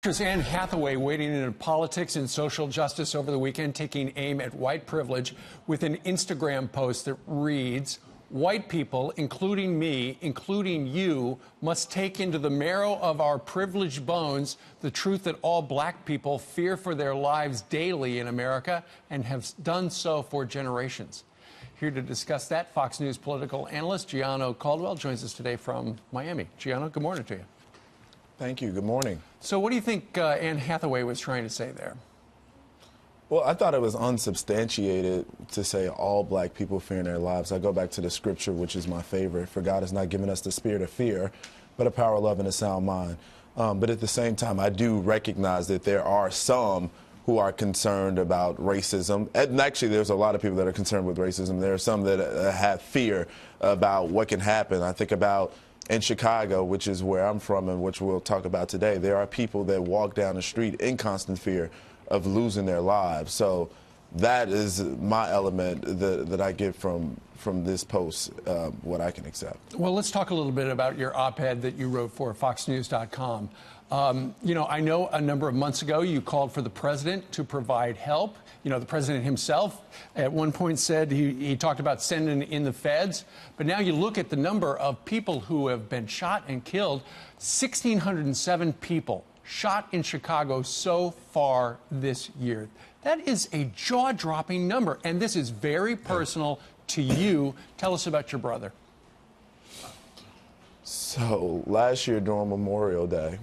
Actress Anne Hathaway wading into politics and social justice over the weekend, taking aim at white privilege with an Instagram post that reads, "White people, including me, including you, must take into the marrow of our privileged bones the truth that all black people fear for their lives daily in America and have done so for generations." Here to discuss that, Fox News political analyst Gianno Caldwell joins us today from Miami. Gianno, good morning to you. Thank you. Good morning. So what do you think Anne Hathaway was trying to say there? Well, I thought it was unsubstantiated to say all black people fear in their lives. I go back to the scripture, which is my favorite. For God has not given us the spirit of fear, but a power, love, and a sound mind. But at the same time, I do recognize that there are some who are concerned about racism. And actually, there's a lot of people that are concerned with racism. There are some that have fear about what can happen. I think about in Chicago, which is where I'm from and which we'll talk about today, there are people that walk down the street in constant fear of losing their lives. So that is my element that I get from this post, what I can accept. Well, let's talk a little bit about your op-ed that you wrote for FoxNews.com. I know a number of months ago you called for the president to provide help. The president himself at one point said he talked about sending in the feds. But now you look at the number of people who have been shot and killed, 1,607 people shot in Chicago so far this year. That is a jaw-dropping number, and this is very personal to you. Tell us about your brother. So last year during Memorial Day,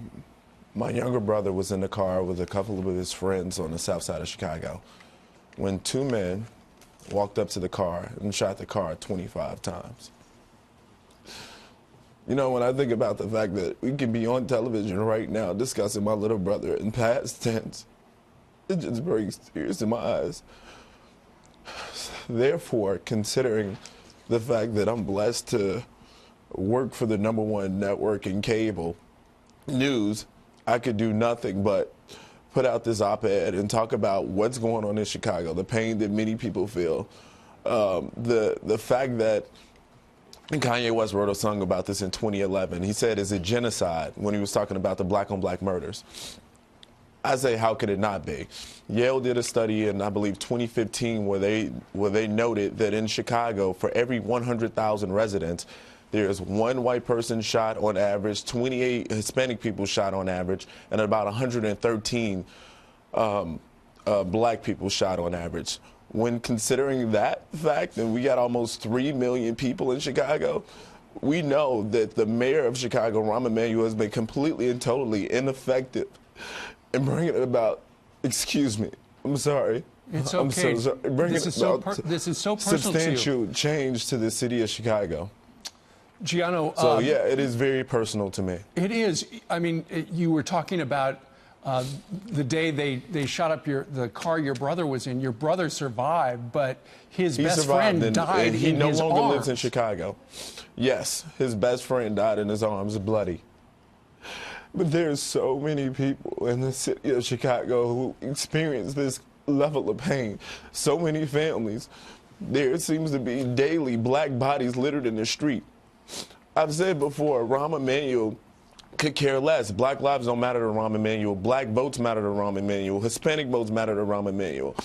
my younger brother was in the car with a couple of his friends on the south side of Chicago when two men walked up to the car and shot the car 25 times. When I think about the fact that we can be on television right now discussing my little brother in past tense, it just brings tears to my eyes. Therefore, considering the fact that I'm blessed to work for the #1 network in cable news, I could do nothing but put out this op-ed and talk about what's going on in Chicago, the pain that many people feel, the fact that Kanye West wrote a song about this in 2011. He said it's a genocide when he was talking about the black-on-black murders. I say, how could it not be? Yale did a study in, I believe, 2015 where they noted that in Chicago, for every 100,000 residents, there's one white person shot on average, 28 Hispanic people shot on average, and about 113 black people shot on average. When considering that fact, and we got almost 3 million people in Chicago, we know that the mayor of Chicago, Rahm Emanuel, has been completely and totally ineffective in bringing about, excuse me, I'm sorry. It's okay. I'm so sorry. This is so personal substantial change to the city of Chicago. Gianno, so yeah, it is very personal to me. It is. I mean, you were talking about the day they shot up the car your brother was in. Your brother survived, but his best friend died in his arms. He no longer lives in Chicago. Yes, his best friend died in his arms, bloody. But there's so many people in the city of Chicago who experience this level of pain. So many families. There seems to be daily black bodies littered in the street. I've said before, Rahm Emanuel could care less. Black lives don't matter to Rahm Emanuel. Black votes matter to Rahm Emanuel. Hispanic votes matter to Rahm Emanuel.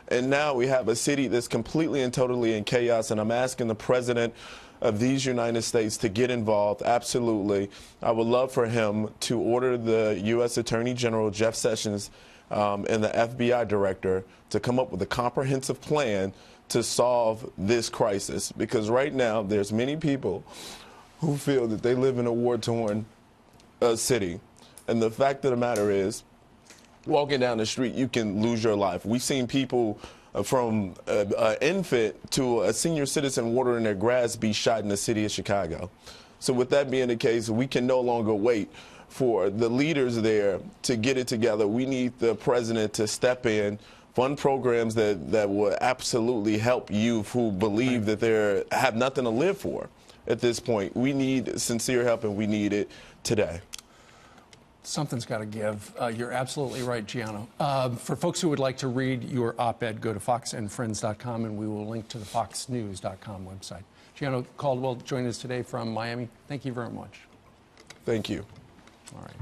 And now we have a city that's completely and totally in chaos, and I'm asking the president of these United States to get involved. Absolutely. I would love for him to order the U.S. Attorney General, Jeff Sessions, and the FBI director to come up with a comprehensive plan to solve this crisis. Because right now, there's many people who feel that they live in a war-torn city. And the fact of the matter is, walking down the street, you can lose your life. We've seen people from an infant to a senior citizen watering their grass be shot in the city of Chicago. So with that being the case, we can no longer wait for the leaders there to get it together. We need the president to step in, fund programs that will absolutely help youth who believe that they have nothing to live for at this point. We need sincere help, and we need it today. Something's got to give. You're absolutely right, Gianno. For folks who would like to read your op-ed, go to foxandfriends.com, and we will link to the foxnews.com website. Gianno Caldwell joined us today from Miami. Thank you very much. Thank you. All right.